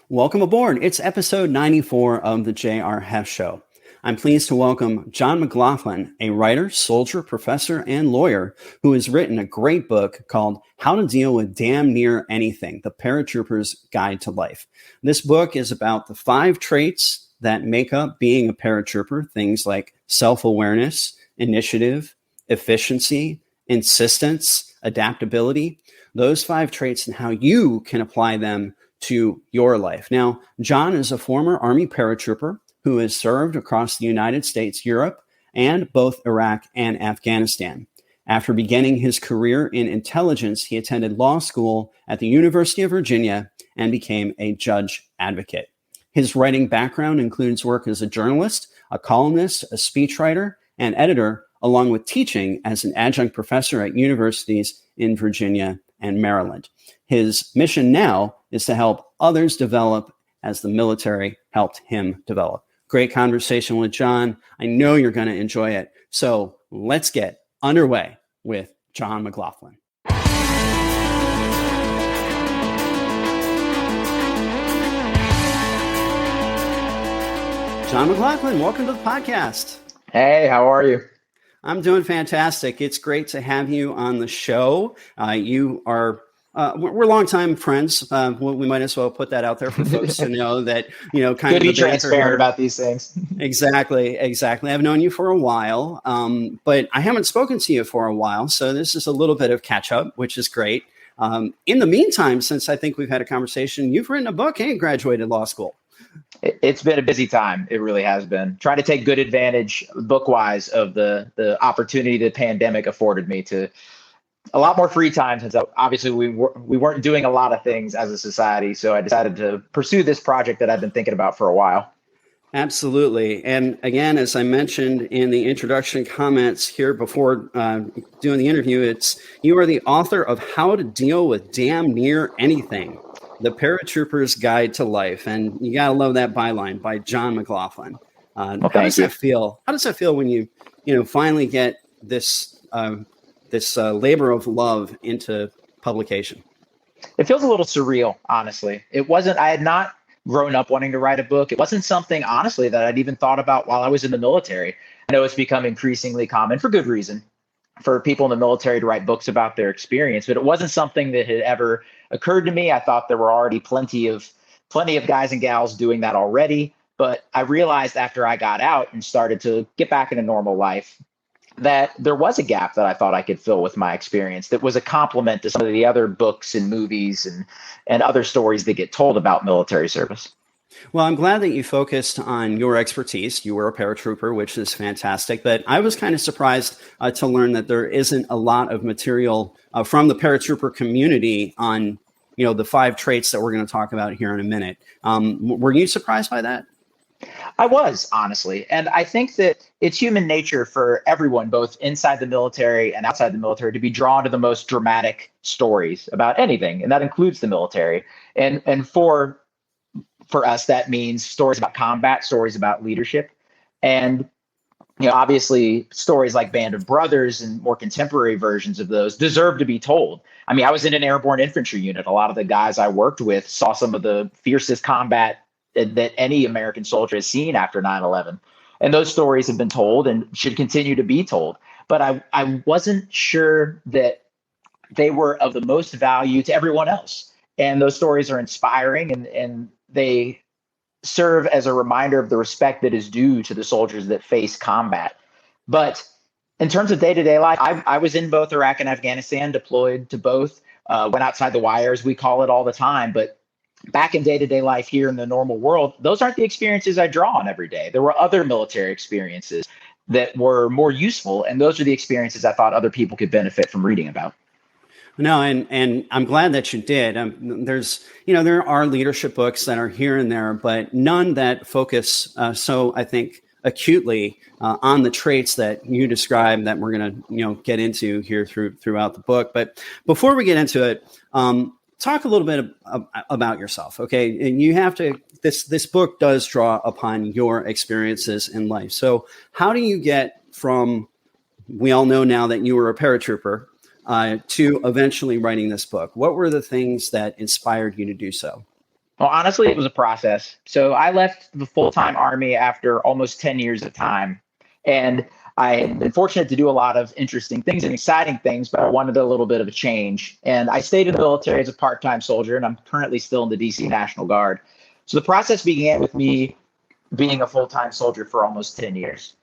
Welcome aboard. It's episode 94 of the J.R. Hoeft Show. I'm pleased to welcome John McGlothlin, a writer, soldier, professor, and lawyer who has written a great book called How to Deal with Damn Near Anything, The Paratrooper's Guide to Life. This book is about the 5 traits that make up being a paratrooper, things like self-awareness, initiative, efficiency, insistence, adaptability, those 5 traits and how you can apply them to your life. Now, John is a former Army paratrooper who has served across the United States, Europe, and both Iraq and Afghanistan. After beginning his career in intelligence, he attended law school at the University of Virginia and became a judge advocate. His writing background includes work as a journalist, a columnist, a speechwriter, and editor, along with teaching as an adjunct professor at universities in Virginia and Maryland. His mission now is to help others develop as the military helped him develop. Great conversation with John. I know you're going to enjoy it. So let's get underway with John McGlothlin. John McGlothlin, welcome to the podcast. Hey, how are you? I'm doing fantastic. It's great to have you on the show. We're longtime friends. We might as well put that out there for folks to know that, kind of be transparent about these things. Exactly. I've known you for a while, but I haven't spoken to you for a while. So this is a little bit of catch up, which is great. In the meantime, since I think we've had a conversation, you've written a book and graduated law school. It's been a busy time. It really has been. Trying to take good advantage, book-wise, of the opportunity the pandemic afforded me to a lot more free time, since obviously we weren't doing a lot of things as a society. So I decided to pursue this project that I've been thinking about for a while. Absolutely. And again, as I mentioned in the introduction comments here before doing the interview, you are the author of How to Deal with Damn Near Anything, The Paratrooper's Guide to Life. And you got to love that byline by John McGlothlin. How does that feel? How does that feel when you finally get this labor of love into publication? It feels a little surreal, honestly. I had not grown up wanting to write a book. It wasn't something, honestly, that I'd even thought about while I was in the military. I know it's become increasingly common, for good reason, for people in the military to write books about their experience, but it wasn't something that had ever occurred to me. I thought there were already plenty of guys and gals doing that already. But I realized after I got out and started to get back into normal life that there was a gap that I thought I could fill with my experience that was a complement to some of the other books and movies and other stories that get told about military service. Well, I'm glad that you focused on your expertise. You were a paratrooper, which is fantastic. But I was kind of surprised to learn that there isn't a lot of material from the paratrooper community on, the 5 traits that we're going to talk about here in a minute. Were you surprised by that? I was, honestly. And I think that it's human nature for everyone, both inside the military and outside the military, to be drawn to the most dramatic stories about anything. And that includes the military. And for us, that means stories about combat, stories about leadership. And, obviously stories like Band of Brothers and more contemporary versions of those deserve to be told. I mean, I was in an airborne infantry unit. A lot of the guys I worked with saw some of the fiercest combat that any American soldier has seen after 9/11. And those stories have been told and should continue to be told. But I wasn't sure that they were of the most value to everyone else. And those stories are inspiring and they serve as a reminder of the respect that is due to the soldiers that face combat. But in terms of day-to-day life, I was in both Iraq and Afghanistan, deployed to both, went outside the wires, we call it all the time. But back in day-to-day life here in the normal world, those aren't the experiences I draw on every day. There were other military experiences that were more useful, and those are the experiences I thought other people could benefit from reading about. No, and I'm glad that you did. There are leadership books that are here and there, but none that focus I think acutely on the traits that you described that we're going to get into here throughout the book. But before we get into it, talk a little bit about yourself, okay? And you have to. This book does draw upon your experiences in life. So how do you get from? We all know now that you were a paratrooper. To eventually writing this book? What were the things that inspired you to do so? Well, honestly, it was a process. So I left the full-time Army after almost 10 years of time. And I had been fortunate to do a lot of interesting things and exciting things, but I wanted a little bit of a change. And I stayed in the military as a part-time soldier, and I'm currently still in the DC National Guard. So the process began with me being a full-time soldier for almost 10 years.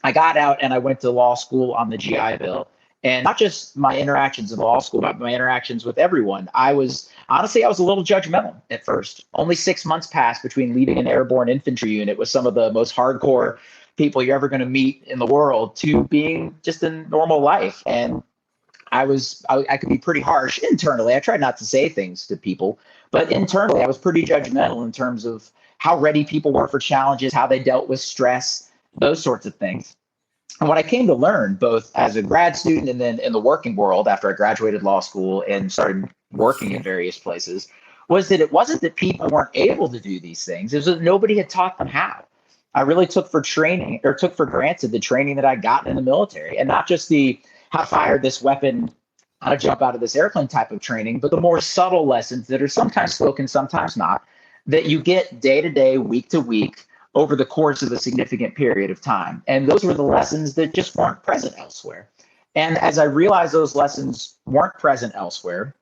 I got out and I went to law school on the GI Bill. And not just my interactions in law school, but my interactions with everyone. I was a little judgmental at first. Only 6 months passed between leading an airborne infantry unit with some of the most hardcore people you're ever going to meet in the world to being just in normal life. And I could be pretty harsh internally. I tried not to say things to people, but internally I was pretty judgmental in terms of how ready people were for challenges, how they dealt with stress, those sorts of things. And what I came to learn, both as a grad student and then in the working world after I graduated law school and started working in various places, was that it wasn't that people weren't able to do these things. It was that nobody had taught them how. I really took for granted the training that I got in the military, and not just the how to fire this weapon, how to jump out of this airplane type of training, but the more subtle lessons that are sometimes spoken, sometimes not, that you get day to day, week to week, over the course of a significant period of time. And those were the lessons that just weren't present elsewhere. And as I realized those lessons weren't present elsewhere,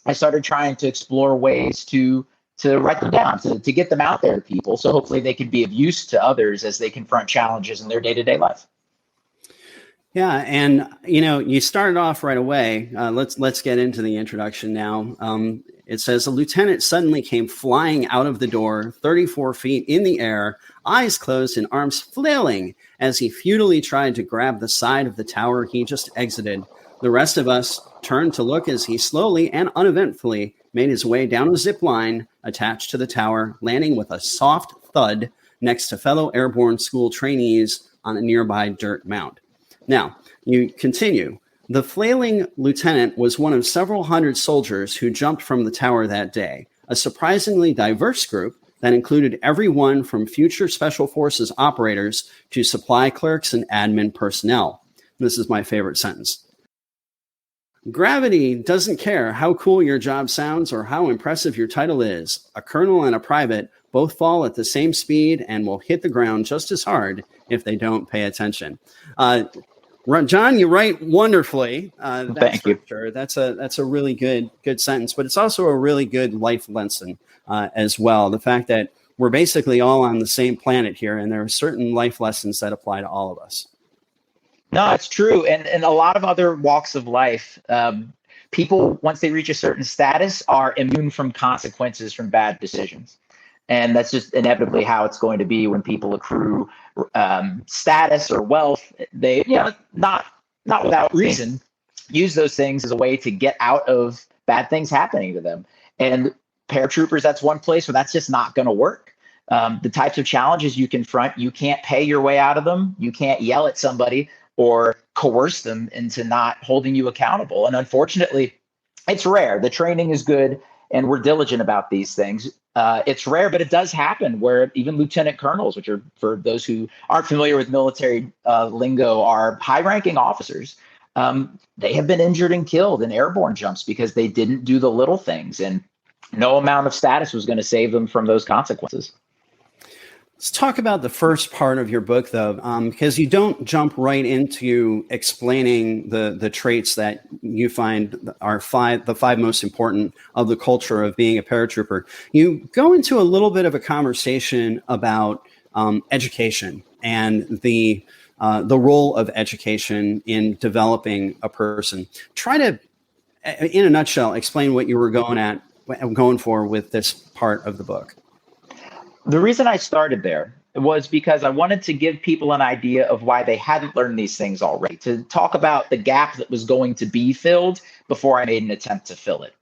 I started trying to explore ways to write them down, to get them out there to people, so hopefully they could be of use to others as they confront challenges in their day-to-day life. Yeah, and you started off right away. Let's get into the introduction now. It says a lieutenant suddenly came flying out of the door, 34 feet in the air, eyes closed and arms flailing as he futilely tried to grab the side of the tower he just exited. The rest of us turned to look as he slowly and uneventfully made his way down a zip line attached to the tower, landing with a soft thud next to fellow airborne school trainees on a nearby dirt mound. Now, you continue. The flailing lieutenant was one of several hundred soldiers who jumped from the tower that day, a surprisingly diverse group that included everyone from future Special Forces operators to supply clerks and admin personnel. This is my favorite sentence. Gravity doesn't care how cool your job sounds or how impressive your title is. A colonel and a private both fall at the same speed and will hit the ground just as hard if they don't pay attention. John, you write wonderfully. Thank you. Sure. That's a really good sentence, but it's also a really good life lesson as well. The fact that we're basically all on the same planet here, and there are certain life lessons that apply to all of us. No, it's true. And a lot of other walks of life, people, once they reach a certain status, are immune from consequences from bad decisions. And that's just inevitably how it's going to be when people accrue status or wealth. They, not without reason, use those things as a way to get out of bad things happening to them. And paratroopers, that's one place where that's just not going to work. The types of challenges you confront, you can't pay your way out of them. You can't yell at somebody or coerce them into not holding you accountable. And unfortunately, it's rare. The training is good, and we're diligent about these things. It's rare, but it does happen where even lieutenant colonels, which are, for those who aren't familiar with military lingo, are high-ranking officers. They have been injured and killed in airborne jumps because they didn't do the little things, and no amount of status was going to save them from those consequences. Let's talk about the first part of your book, though, because you don't jump right into explaining the traits that you find are the five most important of the culture of being a paratrooper. You go into a little bit of a conversation about education and the role of education in developing a person. Try to, in a nutshell, explain what you were going for with this part of the book. The reason I started there was because I wanted to give people an idea of why they hadn't learned these things already, to talk about the gap that was going to be filled before I made an attempt to fill it.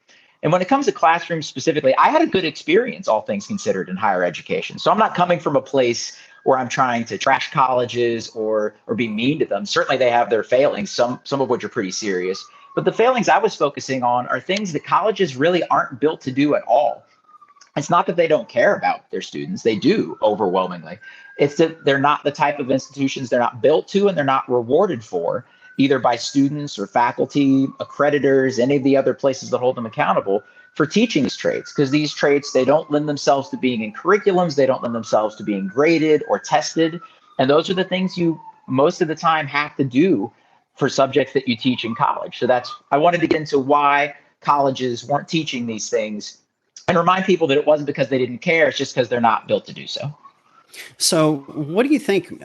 And when it comes to classrooms specifically, I had a good experience, all things considered, in higher education. So I'm not coming from a place where I'm trying to trash colleges or be mean to them. Certainly they have their failings, some of which are pretty serious. But the failings I was focusing on are things that colleges really aren't built to do at all. It's not that they don't care about their students. They do overwhelmingly. It's that they're not the type of institutions, they're not built to, and they're not rewarded for, either by students or faculty, accreditors, any of the other places that hold them accountable, for teaching these traits, because these traits, they don't lend themselves to being in curriculums. They don't lend themselves to being graded or tested. And those are the things you most of the time have to do for subjects that you teach in college. So I wanted to get into why colleges weren't teaching these things and remind people that it wasn't because they didn't care. It's just because they're not built to do so. So what do you think,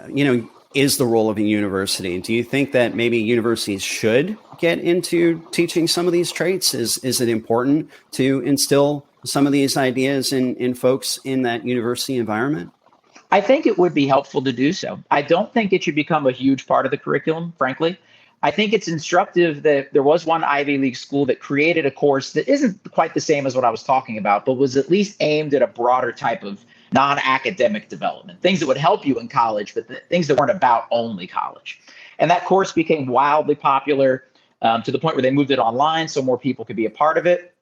is the role of a university? Do you think that maybe universities should get into teaching some of these traits? Is it important to instill some of these ideas in folks in that university environment? I think it would be helpful to do so. I don't think it should become a huge part of the curriculum, frankly. I think it's instructive that there was one Ivy League school that created a course that isn't quite the same as what I was talking about, but was at least aimed at a broader type of non-academic development, things that would help you in college, but things that weren't about only college. And that course became wildly popular to the point where they moved it online so more people could be a part of it.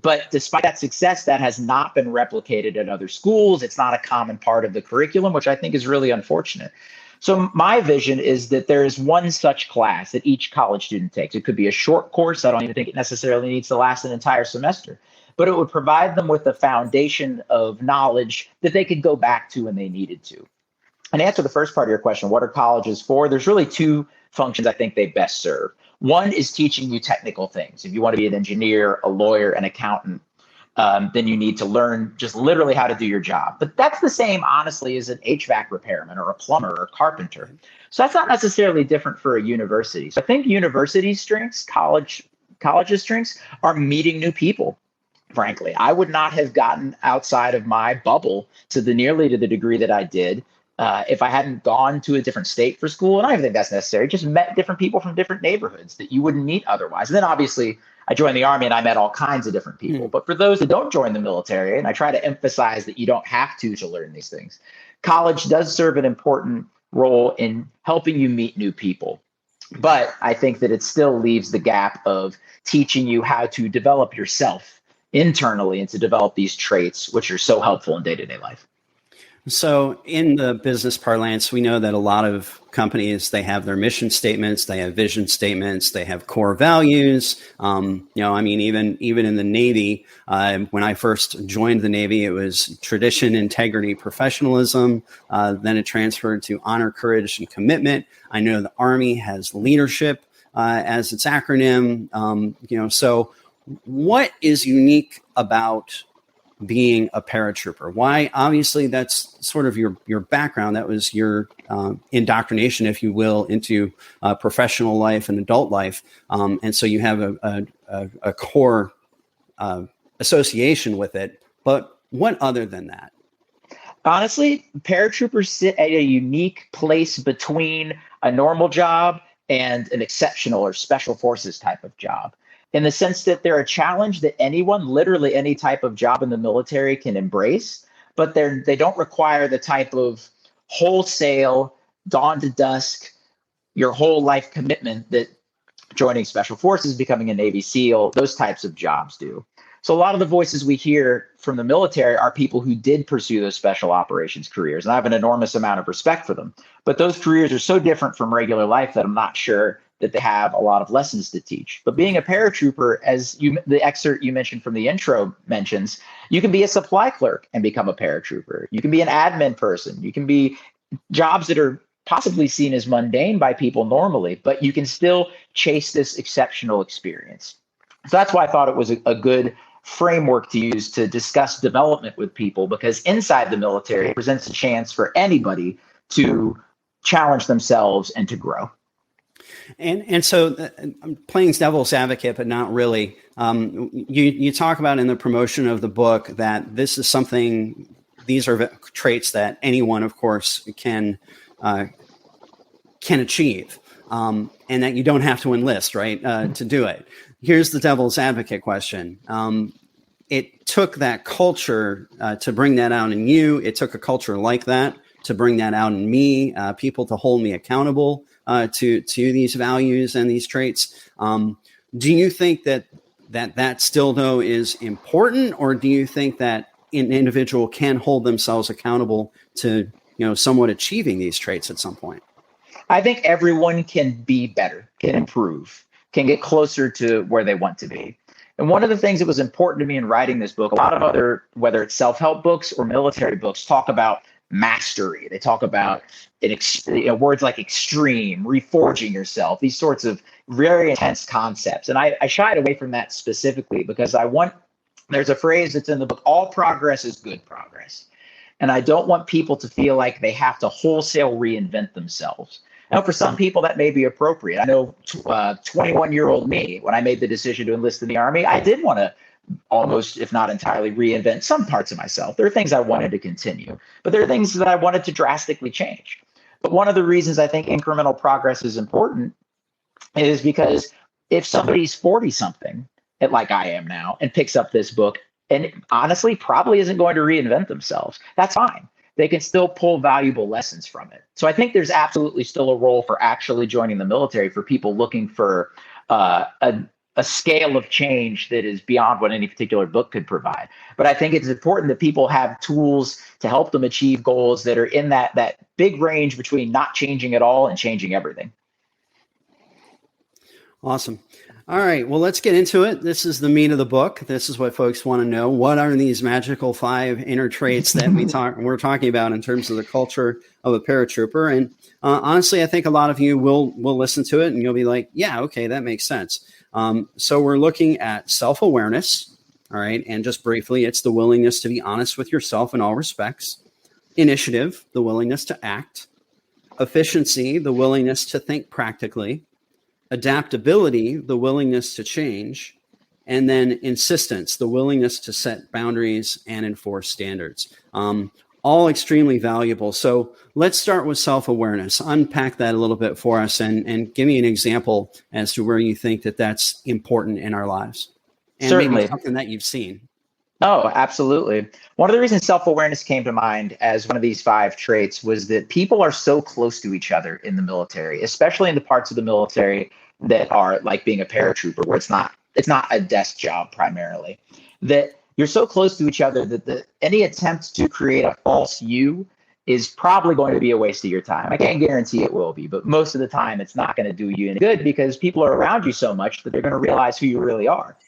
But despite that success, that has not been replicated at other schools. It's not a common part of the curriculum, which I think is really unfortunate. So my vision is that there is one such class that each college student takes. It could be a short course. I don't even think it necessarily needs to last an entire semester, but it would provide them with a foundation of knowledge that they could go back to when they needed to. And to answer the first part of your question, what are colleges for? There's really two functions I think they best serve. One is teaching you technical things. If you want to be an engineer, a lawyer, an accountant, then you need to learn just literally how to do your job. But that's the same, honestly, as an HVAC repairman or a plumber or a carpenter. So that's not necessarily different for a university. So I think university strengths, college's strengths are meeting new people. Frankly, I would not have gotten outside of my bubble nearly to the degree that I did if I hadn't gone to a different state for school. And I don't think that's necessary. Just met different people from different neighborhoods that you wouldn't meet otherwise. And then obviously I joined the Army and I met all kinds of different people. But for those that don't join the military, and I try to emphasize that you don't have to learn these things, college does serve an important role in helping you meet new people. But I think that it still leaves the gap of teaching you how to develop yourself internally and to develop these traits, which are so helpful in day-to-day life. So in the business parlance, we know that a lot of companies, they have their mission statements, they have vision statements, they have core values. Even in the Navy, when I first joined the Navy, it was tradition, integrity, professionalism. Then it transferred to honor, courage, and commitment. I know the Army has leadership as its acronym. So what is unique about being a paratrooper? Why? Obviously, that's sort of your background. That was your indoctrination, if you will, into professional life and adult life. And so you have a core association with it. But what other than that? Honestly, paratroopers sit at a unique place between a normal job and an exceptional or special forces type of job, in the sense that they're a challenge that anyone, literally any type of job in the military, can embrace, but they don't require the type of wholesale, dawn to dusk, your whole life commitment that joining special forces, becoming a Navy SEAL, those types of jobs do. So a lot of the voices we hear from the military are people who did pursue those special operations careers, and I have an enormous amount of respect for them. But those careers are so different from regular life that I'm not sure that they have a lot of lessons to teach. But being a paratrooper, as the excerpt you mentioned from the intro mentions, you can be a supply clerk and become a paratrooper. You can be an admin person. You can be jobs that are possibly seen as mundane by people normally, but you can still chase this exceptional experience. So that's why I thought it was a good framework to use to discuss development with people, because inside the military it presents a chance for anybody to challenge themselves and to grow. And so I'm playing devil's advocate, but not really. You talk about in the promotion of the book that this is something, these are traits that anyone, of course, can achieve, and that you don't have to enlist, right, to do it. Here's the devil's advocate question. It took that culture to bring that out in you. It took a culture like that to bring that out in me, people to hold me accountable to these values and these traits. Do you think that still, though, is important, or do you think that an individual can hold themselves accountable to, somewhat achieving these traits at some point? I think everyone can be better, can improve, can get closer to where they want to be. And one of the things that was important to me in writing this book, a lot of other, whether it's self-help books or military books, talk about mastery. They talk about words like extreme, reforging yourself, these sorts of very intense concepts. And I shied away from that specifically because there's a phrase that's in the book, all progress is good progress. And I don't want people to feel like they have to wholesale reinvent themselves. Now, for some people, that may be appropriate. I know 21-year-old me, when I made the decision to enlist in the Army, I did want to almost, if not entirely, reinvent some parts of myself. There are things I wanted to continue, but there are things that I wanted to drastically change. But one of the reasons I think incremental progress is important is because if somebody's 40-something, like I am now, and picks up this book and honestly probably isn't going to reinvent themselves, that's fine. They can still pull valuable lessons from it. So I think there's absolutely still a role for actually joining the military for people looking for a scale of change that is beyond what any particular book could provide. But I think it's important that people have tools to help them achieve goals that are in that big range between not changing at all and changing everything. Awesome. All right. Well, let's get into it. This is the meat of the book. This is what folks want to know. What are these magical 5 inner traits that we're talking about in terms of the culture of a paratrooper? And honestly, I think a lot of you will listen to it and you'll be like, yeah, okay, that makes sense. So we're looking at self-awareness. All right. And just briefly, it's the willingness to be honest with yourself in all respects. Initiative, the willingness to act. Efficiency, the willingness to think practically. Adaptability, the willingness to change, and then insistence, the willingness to set boundaries and enforce standards. All extremely valuable. So let's start with self-awareness. Unpack that a little bit for us and give me an example as to where you think that that's important in our lives. And certainly maybe something that you've seen. Oh, absolutely. One of the reasons self-awareness came to mind as one of these 5 traits was that people are so close to each other in the military, especially in the parts of the military that are like being a paratrooper, where it's not a desk job primarily, that you're so close to each other that any attempt to create a false you is probably going to be a waste of your time. I can't guarantee it will be, but most of the time it's not going to do you any good because people are around you so much that they're going to realize who you really are.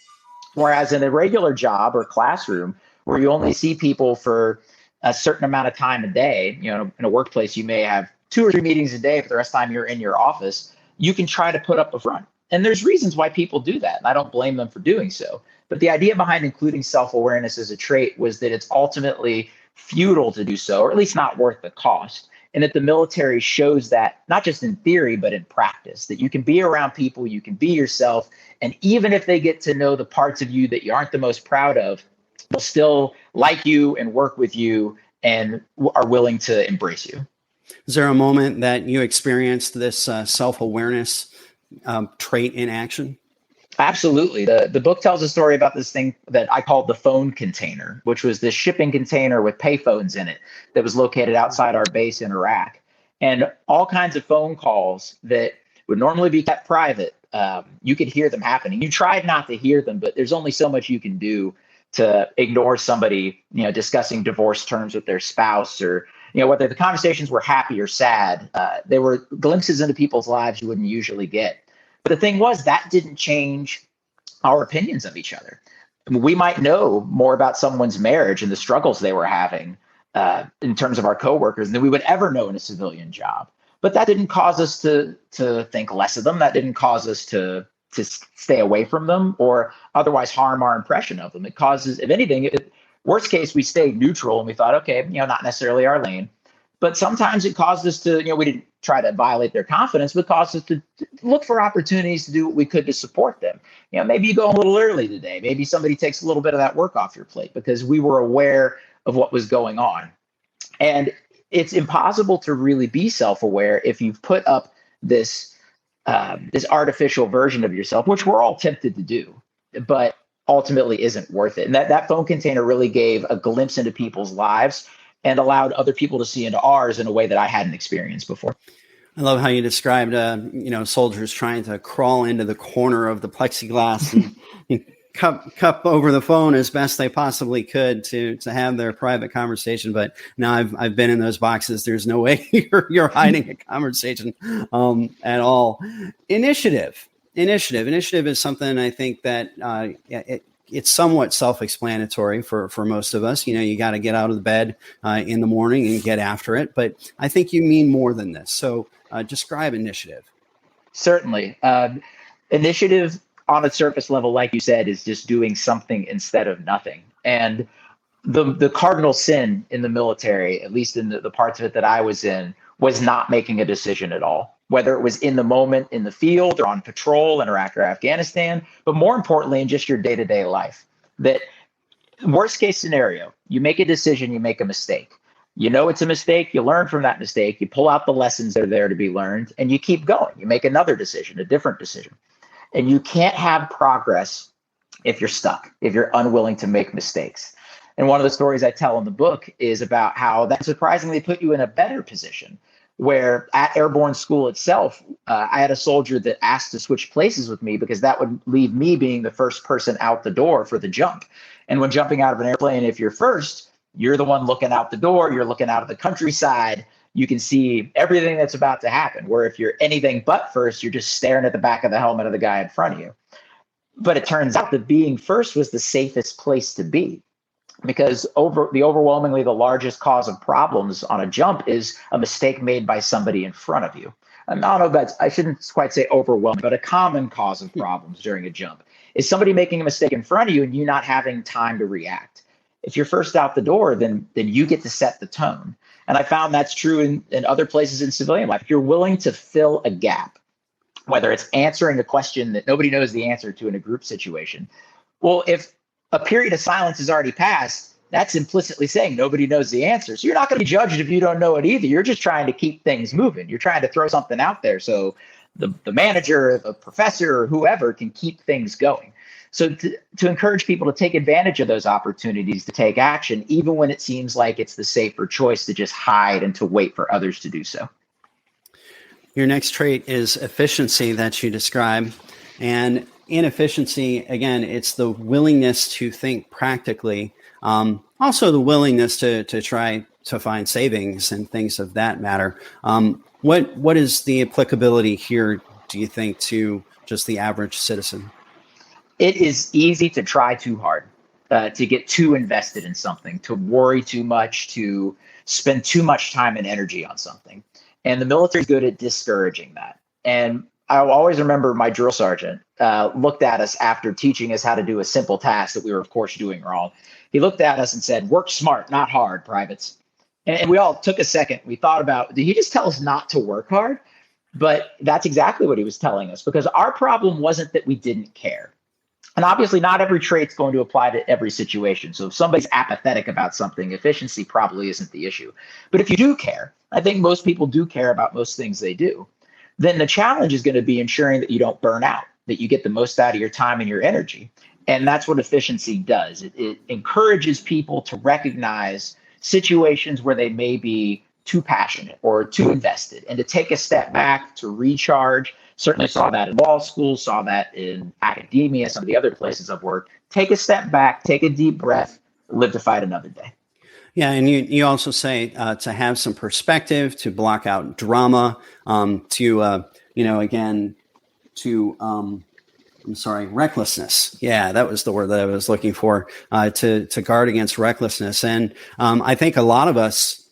Whereas in a regular job or classroom where you only see people for a certain amount of time a day, in a workplace, you may have 2 or 3 meetings a day, but the rest of the time you're in your office, you can try to put up a front. And there's reasons why people do that. And I don't blame them for doing so. But the idea behind including self-awareness as a trait was that it's ultimately futile to do so, or at least not worth the cost. And that the military shows that not just in theory, but in practice, that you can be around people, you can be yourself. And even if they get to know the parts of you that you aren't the most proud of, they'll still like you and work with you and are willing to embrace you. Is there a moment that you experienced this self-awareness trait in action? Absolutely. The book tells a story about this thing that I called the phone container, which was this shipping container with payphones in it that was located outside our base in Iraq. And all kinds of phone calls that would normally be kept private, you could hear them happening. You tried not to hear them, but there's only so much you can do to ignore somebody, discussing divorce terms with their spouse, or whether the conversations were happy or sad. There were glimpses into people's lives you wouldn't usually get. But the thing was, that didn't change our opinions of each other. I mean, we might know more about someone's marriage and the struggles they were having in terms of our coworkers than we would ever know in a civilian job. But that didn't cause us to think less of them. That didn't cause us to stay away from them or otherwise harm our impression of them. It causes, if anything, worst case, we stayed neutral and we thought, okay, not necessarily our lane. But sometimes it caused us to, we didn't try to violate their confidence, but caused us to look for opportunities to do what we could to support them. Maybe you go a little early today. Maybe somebody takes a little bit of that work off your plate because we were aware of what was going on. And it's impossible to really be self-aware if you've put up this artificial version of yourself, which we're all tempted to do, but ultimately isn't worth it. And that phone container really gave a glimpse into people's lives and allowed other people to see into ours in a way that I hadn't experienced before. I love how you described, soldiers trying to crawl into the corner of the plexiglass and cup over the phone as best they possibly could to have their private conversation. But now I've been in those boxes. There's no way you're hiding a conversation at all. Initiative. Initiative is something I think that it's somewhat self-explanatory for most of us. You got to get out of the bed in the morning and get after it. But I think you mean more than this. So describe initiative. Certainly. Initiative on a surface level, like you said, is just doing something instead of nothing. And the cardinal sin in the military, at least in the parts of it that I was in, was not making a decision at all, whether it was in the moment in the field or on patrol in Iraq or Afghanistan, but more importantly, in just your day-to-day life. That worst case scenario, you make a decision, you make a mistake. You know it's a mistake, you learn from that mistake, you pull out the lessons that are there to be learned, and you keep going. You make another decision, a different decision. And you can't have progress if you're stuck, if you're unwilling to make mistakes. And one of the stories I tell in the book is about how that surprisingly put you in a better position, where at airborne school itself, I had a soldier that asked to switch places with me because that would leave me being the first person out the door for the jump. And when jumping out of an airplane, if you're first, you're the one looking out the door, you're looking out of the countryside, you can see everything that's about to happen. Where if you're anything but first, you're just staring at the back of the helmet of the guy in front of you. But it turns out that being first was the safest place to be, because overwhelmingly the largest cause of problems on a jump is a mistake made by somebody in front of you. And I don't know, I shouldn't quite say overwhelming, but a common cause of problems during a jump is somebody making a mistake in front of you and you not having time to react. If you're first out the door, then you get to set the tone. And I found that's true in other places in civilian life. If you're willing to fill a gap, whether it's answering a question that nobody knows the answer to in a group situation. Well, if a period of silence has already passed, that's implicitly saying nobody knows the answer. So you're not going to be judged if you don't know it either. You're just trying to keep things moving. You're trying to throw something out there so the manager, the professor, or whoever can keep things going. So to encourage people to take advantage of those opportunities to take action, even when it seems like it's the safer choice to just hide and to wait for others to do so. Your next trait is efficiency that you describe. And in efficiency, again, it's the willingness to think practically. Also the willingness to try to find savings and things of that matter. What is the applicability here, do you think, to just the average citizen? It is easy to try too hard, to get too invested in something, to worry too much, to spend too much time and energy on something. And the military is good at discouraging that. And I'll always remember my drill sergeant looked at us after teaching us how to do a simple task that we were, of course, doing wrong. He looked at us and said, "Work smart, not hard, privates." And we all took a second. We thought about, did he just tell us not to work hard? But that's exactly what he was telling us, because our problem wasn't that we didn't care. And obviously, not every trait's going to apply to every situation. So if somebody's apathetic about something, efficiency probably isn't the issue. But if you do care, I think most people do care about most things they do, then the challenge is going to be ensuring that you don't burn out, that you get the most out of your time and your energy. And that's what efficiency does. It encourages people to recognize situations where they may be too passionate or too invested, and to take a step back, to recharge. Certainly saw that in law school, saw that in academia, some of the other places I've worked. Take a step back, take a deep breath, live to fight another day. Yeah, and you also say to have some perspective, to block out drama, recklessness. Yeah, that was the word that I was looking for, to guard against recklessness. And I think a lot of us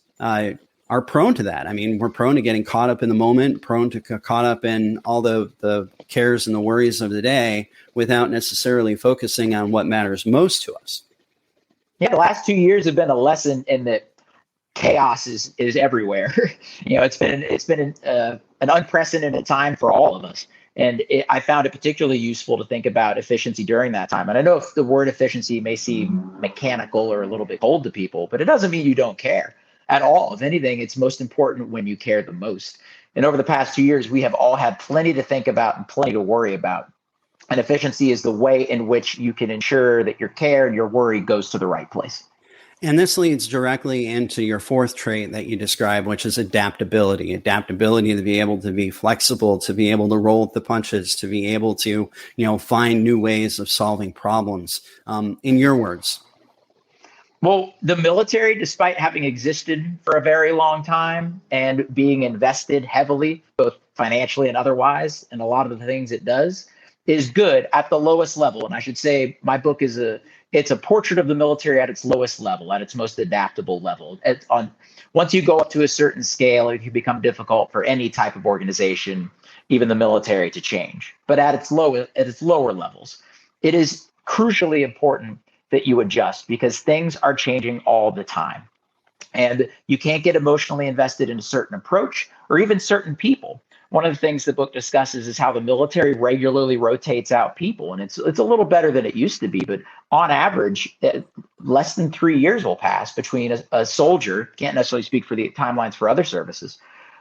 are prone to that. I mean, we're prone to getting caught up in the moment, prone to get caught up in all the cares and the worries of the day without necessarily focusing on what matters most to us. Yeah, the last 2 years have been a lesson in that chaos is everywhere. It's been an unprecedented time for all of us. And I found it particularly useful to think about efficiency during that time. And I know if the word efficiency may seem mechanical or a little bit cold to people, but it doesn't mean you don't care at all. If anything, it's most important when you care the most. And over the past 2 years, we have all had plenty to think about and plenty to worry about. And efficiency is the way in which you can ensure that your care and your worry goes to the right place. And this leads directly into your fourth trait that you describe, which is adaptability. Adaptability to be able to be flexible, to be able to roll with the punches, to be able to, find new ways of solving problems. In your words. Well, the military, despite having existed for a very long time and being invested heavily, both financially and otherwise, in a lot of the things it does, is good at the lowest level. And I should say my book it's a portrait of the military at its lowest level, at its most adaptable level. Once you go up to a certain scale, it can become difficult for any type of organization, even the military, to change. But at its lower levels, it is crucially important that you adjust because things are changing all the time. And you can't get emotionally invested in a certain approach or even certain people. One of the things the book discusses is how the military regularly rotates out people. And it's a little better than it used to be, but on average, less than 3 years will pass between a soldier, can't necessarily speak for the timelines for other services,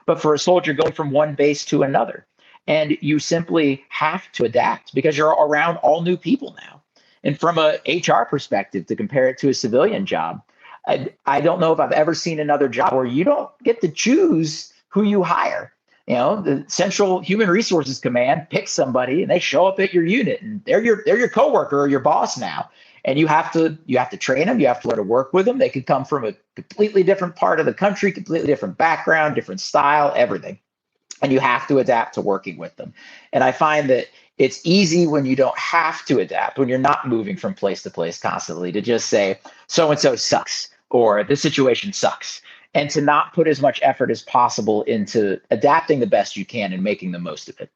but for a soldier going from one base to another. And you simply have to adapt because you're around all new people now. And from a HR perspective, to compare it to a civilian job, I don't know if I've ever seen another job where you don't get to choose who you hire. You know, the Central Human Resources Command picks somebody and they show up at your unit and they're your coworker or your boss now. And you have to train them. You have to learn to work with them. They could come from a completely different part of the country, completely different background, different style, everything. And you have to adapt to working with them. And I find that it's easy when you don't have to adapt, when you're not moving from place to place constantly, to just say, so-and-so sucks, or this situation sucks, and to not put as much effort as possible into adapting the best you can and making the most of it.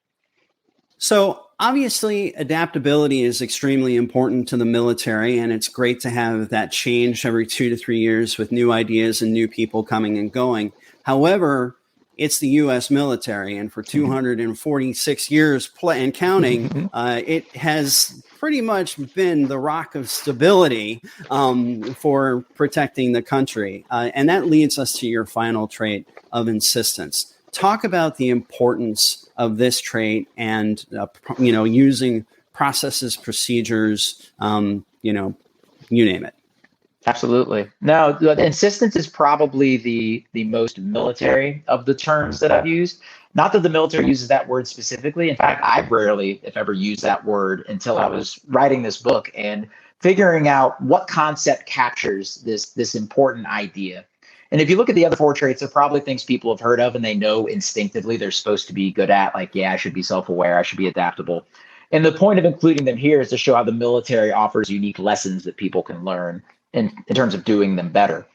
So obviously, adaptability is extremely important to the military, and it's great to have that change every 2 to 3 years with new ideas and new people coming and going. However, it's the U.S. military, and for 246 years and counting, it has pretty much been the rock of stability for protecting the country. And that leads us to your final trait of insistence. Talk about the importance of this trait and, using processes, procedures, you name it. Absolutely. No, the insistence is probably the most military of the terms that I've used. Not that the military uses that word specifically. In fact, I rarely, if ever, used that word until I was writing this book and figuring out what concept captures this important idea. And if you look at the other 4 traits, they're probably things people have heard of and they know instinctively they're supposed to be good at. Like, yeah, I should be self-aware. I should be adaptable. And the point of including them here is to show how the military offers unique lessons that people can learn in terms of doing them better.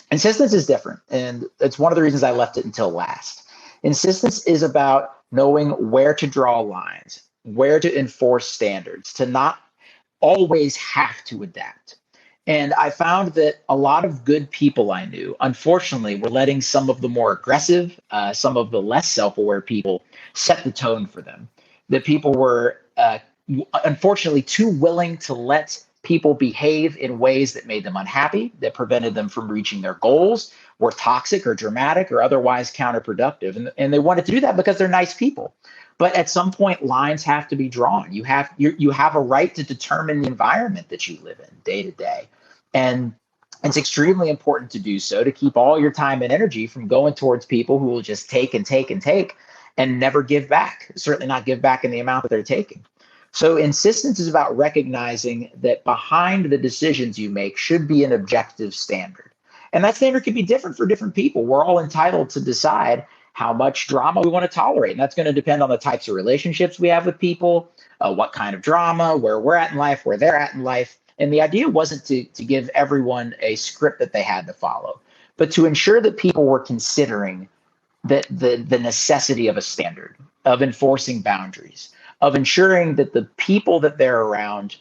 Insistence is different, and it's one of the reasons I left it until last. Insistence is about knowing where to draw lines, where to enforce standards, to not always have to adapt. And I found that a lot of good people I knew, unfortunately, were letting some of the more aggressive, some of the less self-aware people set the tone for them. That people were, unfortunately, too willing to let people behave in ways that made them unhappy, that prevented them from reaching their goals, were toxic or dramatic or otherwise counterproductive. And they wanted to do that because they're nice people. But at some point, lines have to be drawn. You have a right to determine the environment that you live in day to day. And it's extremely important to do so, to keep all your time and energy from going towards people who will just take and take and take and never give back, certainly not give back in the amount that they're taking. So insistence is about recognizing that behind the decisions you make should be an objective standard. And that standard can be different for different people. We're all entitled to decide how much drama we want to tolerate. And that's going to depend on the types of relationships we have with people, what kind of drama, where we're at in life, where they're at in life. And the idea wasn't to give everyone a script that they had to follow, but to ensure that people were considering that the necessity of a standard, of enforcing boundaries, of ensuring that the people that they're around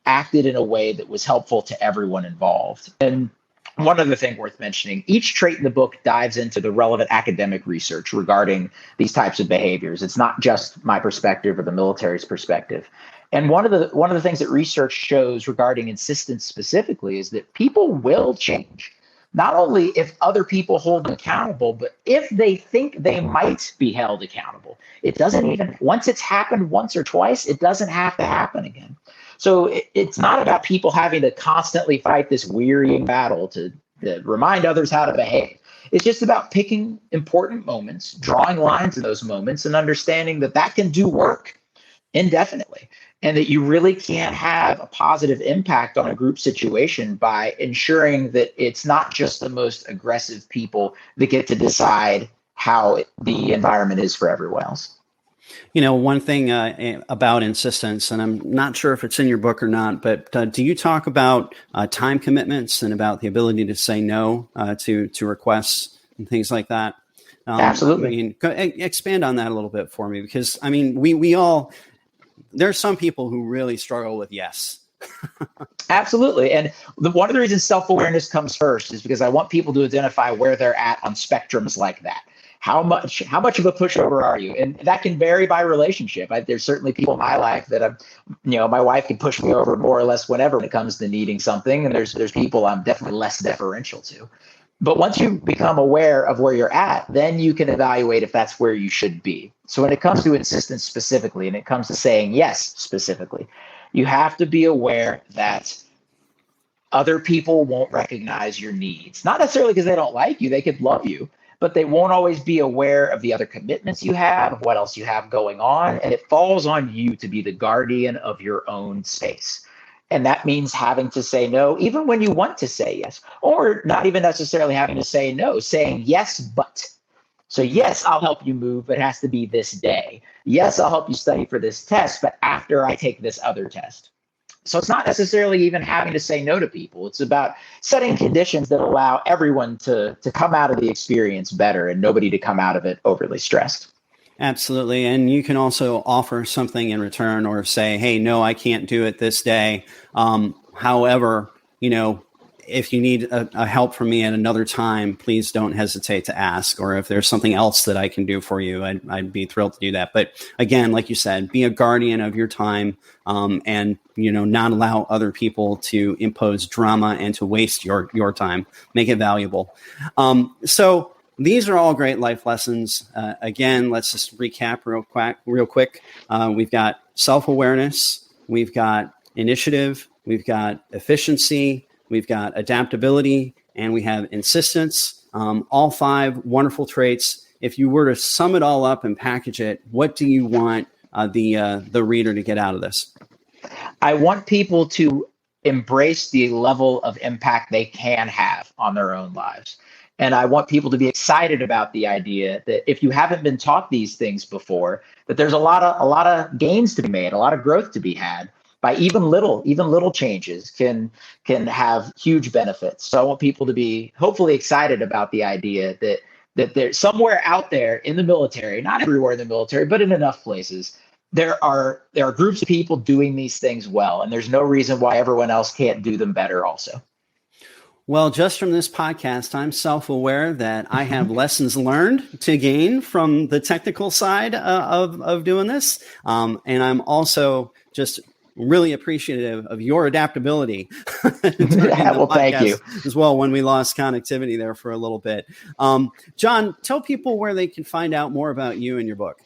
acted in a way that was helpful to everyone involved. And one other thing worth mentioning, each trait in the book dives into the relevant academic research regarding these types of behaviors. It's not just my perspective or the military's perspective. And one of the things that research shows regarding insistence specifically is that people will change. Not only if other people hold them accountable, but if they think they might be held accountable. It doesn't even, once it's happened once or twice, it doesn't have to happen again. So it's not about people having to constantly fight this wearying battle to remind others how to behave. It's just about picking important moments, drawing lines in those moments, and understanding that can do work indefinitely. And that you really can't have a positive impact on a group situation by ensuring that it's not just the most aggressive people that get to decide how the environment is for everyone else. One thing about insistence, and I'm not sure if it's in your book or not, but do you talk about time commitments and about the ability to say no to requests and things like that? Absolutely. Expand on that a little bit for me, because we all, there are some people who really struggle with yes. Absolutely. And one of the reasons self-awareness comes first is because I want people to identify where they're at on spectrums like that. How much of a pushover are you? And that can vary by relationship. There's certainly people in my life that my wife can push me over more or less whenever when it comes to needing something. And there's people I'm definitely less deferential to. But once you become aware of where you're at, then you can evaluate if that's where you should be. So when it comes to insistence specifically, and it comes to saying yes specifically, you have to be aware that other people won't recognize your needs. Not necessarily because they don't like you, they could love you, but they won't always be aware of the other commitments you have, of what else you have going on. And it falls on you to be the guardian of your own space. And that means having to say no, even when you want to say yes, or not even necessarily having to say no, saying yes, but. So yes, I'll help you move, but it has to be this day. Yes, I'll help you study for this test, but after I take this other test. So it's not necessarily even having to say no to people. It's about setting conditions that allow everyone to come out of the experience better and nobody to come out of it overly stressed. Absolutely. And you can also offer something in return, or say, hey, no, I can't do it this day. However, if you need a help from me at another time, please don't hesitate to ask. Or if there's something else that I can do for you, I'd be thrilled to do that. But again, like you said, be a guardian of your time, and not allow other people to impose drama and to waste your time. Make it valuable. So these are all great life lessons. Again, let's just recap real quick. We've got self-awareness, we've got initiative, we've got efficiency, we've got adaptability, and we have insistence. All 5 wonderful traits. If you were to sum it all up and package it, what do you want the reader to get out of this? I want people to embrace the level of impact they can have on their own lives. And I want people to be excited about the idea that if you haven't been taught these things before, that there's a lot of gains to be made, a lot of growth to be had by even little changes can have huge benefits. So I want people to be hopefully excited about the idea that there's somewhere out there in the military, not everywhere in the military, but in enough places, there are groups of people doing these things well, and there's no reason why everyone else can't do them better also. Well, just from this podcast, I'm self-aware that I have lessons learned to gain from the technical side of doing this. And I'm also just really appreciative of your adaptability. Well, thank you. As well, when we lost connectivity there for a little bit. John, tell people where they can find out more about you and your book.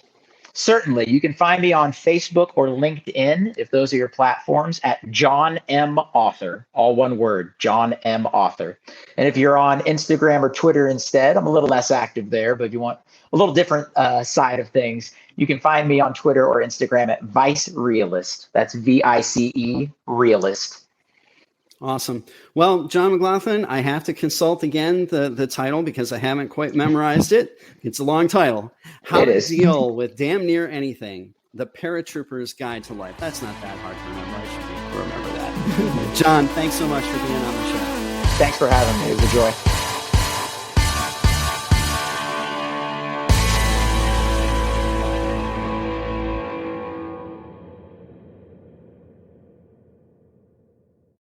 Certainly. You can find me on Facebook or LinkedIn, if those are your platforms, at John M. Author, all one word, John M. Author. And if you're on Instagram or Twitter instead, I'm a little less active there, but if you want a little different side of things, you can find me on Twitter or Instagram at Vice Realist. That's VICE Realist. Awesome. Well, John McGlothlin, I have to consult again the title because I haven't quite memorized it. It's a long title. How to Deal with Damn Near Anything, The Paratrooper's Guide to Life. That's not that hard to remember. I should remember that. John, thanks so much for being on the show. Thanks for having me. It was a joy.